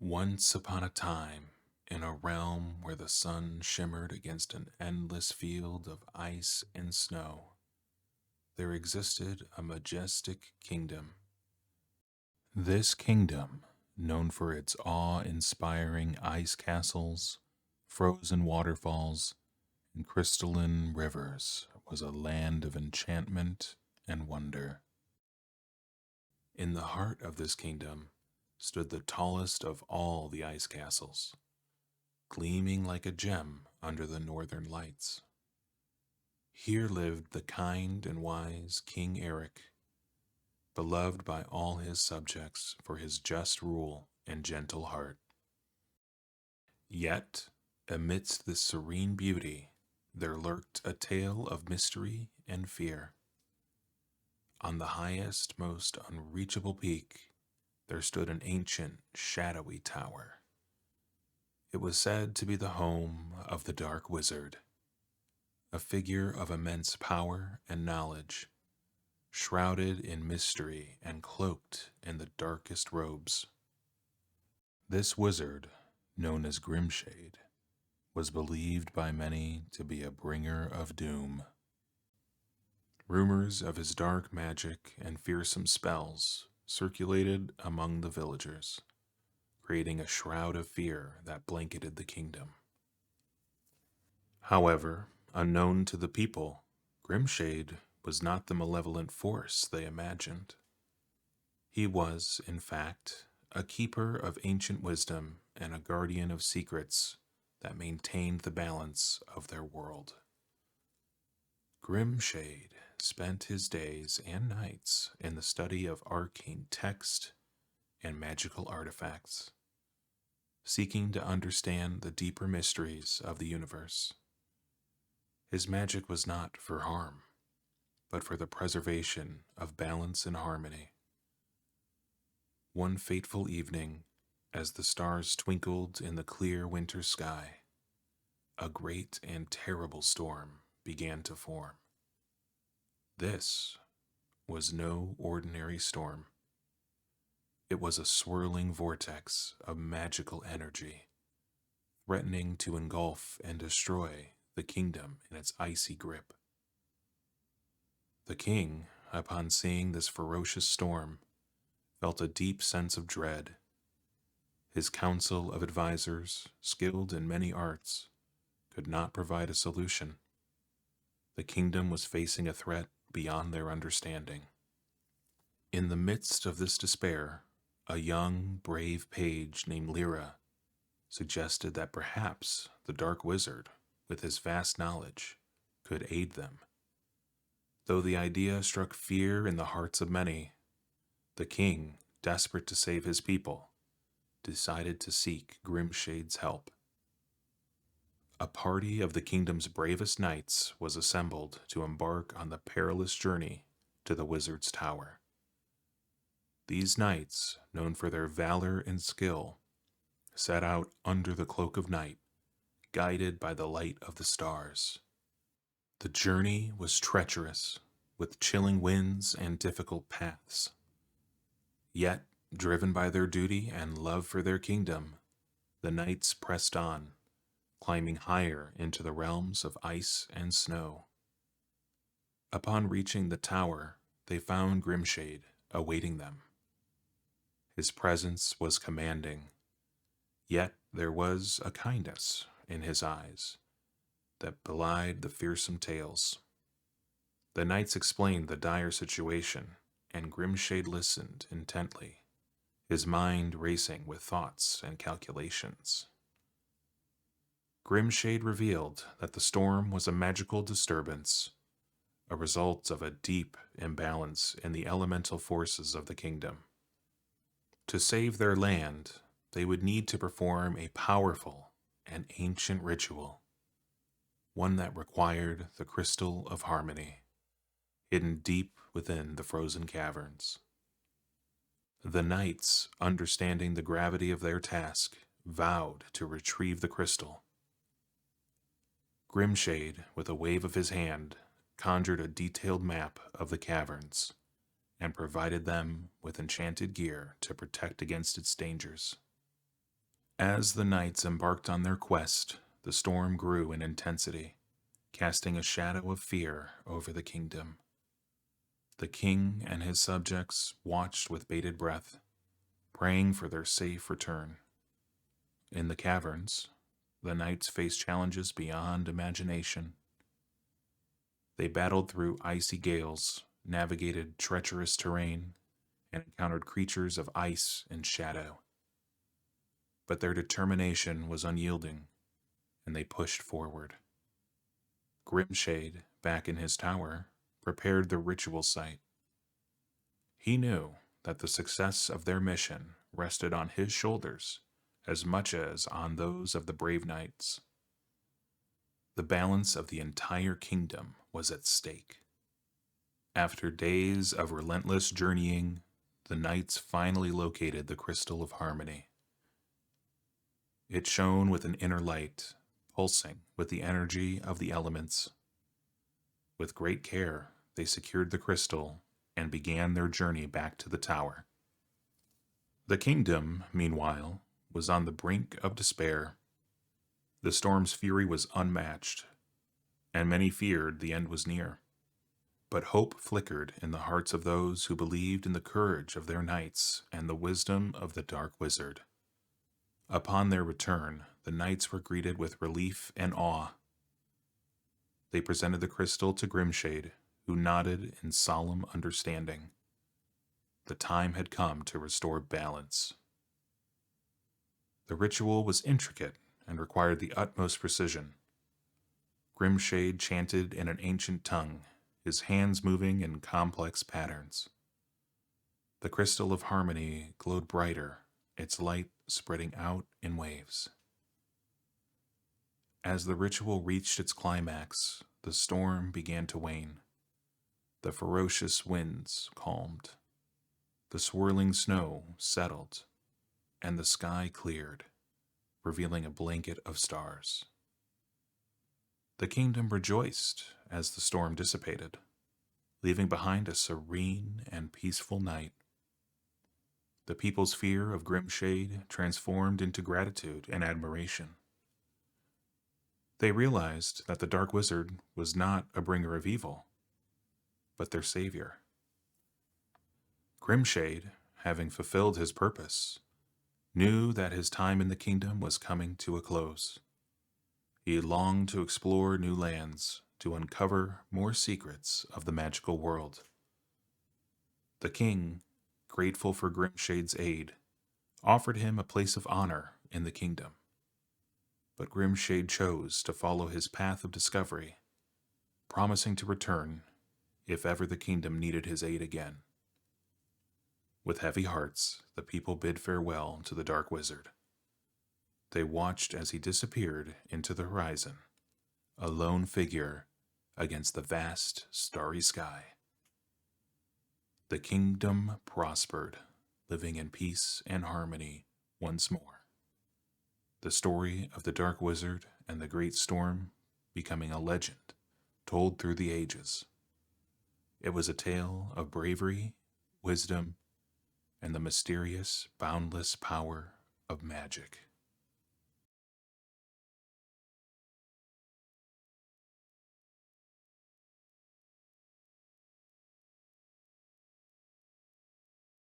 Once upon a time, in a realm where the sun shimmered against an endless field of ice and snow, there existed a majestic kingdom. This kingdom, known for its awe-inspiring ice castles, frozen waterfalls, and crystalline rivers, was a land of enchantment and wonder. In the heart of this kingdom stood the tallest of all the ice castles, gleaming like a gem under the northern lights. Here lived the kind and wise King Eric, beloved by all his subjects for his just rule and gentle heart. Yet, amidst this serene beauty, there lurked a tale of mystery and fear. On the highest, most unreachable peak, there stood an ancient, shadowy tower. It was said to be the home of the Dark Wizard, a figure of immense power and knowledge, shrouded in mystery and cloaked in the darkest robes. This wizard, known as Grimshade, was believed by many to be a bringer of doom. Rumors of his dark magic and fearsome spells circulated among the villagers, creating a shroud of fear that blanketed the kingdom. However, unknown to the people, Grimshade was not the malevolent force they imagined. He was, in fact, a keeper of ancient wisdom and a guardian of secrets that maintained the balance of their world. Grimshade spent his days and nights in the study of arcane text and magical artifacts, seeking to understand the deeper mysteries of the universe. His magic was not for harm, but for the preservation of balance and harmony. One fateful evening, as the stars twinkled in the clear winter sky, a great and terrible storm began to form. This was no ordinary storm. It was a swirling vortex of magical energy, threatening to engulf and destroy the kingdom in its icy grip. The king, upon seeing this ferocious storm, felt a deep sense of dread. His council of advisors, skilled in many arts, could not provide a solution. The kingdom was facing a threat beyond their understanding. In the midst of this despair, a young, brave page named Lyra suggested that perhaps the Dark Wizard, with his vast knowledge, could aid them. Though the idea struck fear in the hearts of many, the king, desperate to save his people, decided to seek Grimshade's help. A party of the kingdom's bravest knights was assembled to embark on the perilous journey to the wizard's tower. These knights, known for their valor and skill, set out under the cloak of night, guided by the light of the stars. The journey was treacherous, with chilling winds and difficult paths. Yet, driven by their duty and love for their kingdom, the knights pressed on, climbing higher into the realms of ice and snow. Upon reaching the tower, they found Grimshade awaiting them. His presence was commanding, yet there was a kindness in his eyes that belied the fearsome tales. The knights explained the dire situation, and Grimshade listened intently, his mind racing with thoughts and calculations. Grimshade revealed that the storm was a magical disturbance, a result of a deep imbalance in the elemental forces of the kingdom. To save their land, they would need to perform a powerful and ancient ritual, one that required the crystal of harmony, hidden deep within the frozen caverns. The knights, understanding the gravity of their task, vowed to retrieve the crystal. Grimshade, with a wave of his hand, conjured a detailed map of the caverns and provided them with enchanted gear to protect against its dangers. As the knights embarked on their quest, the storm grew in intensity, casting a shadow of fear over the kingdom. The king and his subjects watched with bated breath, praying for their safe return. In the caverns, the knights faced challenges beyond imagination. They battled through icy gales, navigated treacherous terrain, and encountered creatures of ice and shadow. But their determination was unyielding, and they pushed forward. Grimshade, back in his tower, prepared the ritual site. He knew that the success of their mission rested on his shoulders as much as on those of the brave knights. The balance of the entire kingdom was at stake. After days of relentless journeying, the knights finally located the Crystal of Harmony. It shone with an inner light, pulsing with the energy of the elements. With great care, they secured the crystal and began their journey back to the tower. The kingdom, meanwhile, was on the brink of despair. The storm's fury was unmatched, and many feared the end was near. But hope flickered in the hearts of those who believed in the courage of their knights and the wisdom of the Dark Wizard. Upon their return, the knights were greeted with relief and awe. They presented the crystal to Grimshade, who nodded in solemn understanding. The time had come to restore balance. The ritual was intricate and required the utmost precision. Grimshade chanted in an ancient tongue, his hands moving in complex patterns. The crystal of harmony glowed brighter, its light spreading out in waves. As the ritual reached its climax, the storm began to wane. The ferocious winds calmed. The swirling snow settled, and the sky cleared, revealing a blanket of stars. The kingdom rejoiced as the storm dissipated, leaving behind a serene and peaceful night. The people's fear of Grimshade transformed into gratitude and admiration. They realized that the Dark Wizard was not a bringer of evil, but their savior. Grimshade, having fulfilled his purpose, knew that his time in the kingdom was coming to a close. He longed to explore new lands, to uncover more secrets of the magical world. The king, grateful for Grimshade's aid, offered him a place of honor in the kingdom. But Grimshade chose to follow his path of discovery, promising to return if ever the kingdom needed his aid again. With heavy hearts, the people bid farewell to the Dark Wizard. They watched as he disappeared into the horizon, a lone figure against the vast, starry sky. The kingdom prospered, living in peace and harmony once more. The story of the Dark Wizard and the Great Storm becoming a legend told through the ages. It was a tale of bravery, wisdom, and the mysterious, boundless power of magic.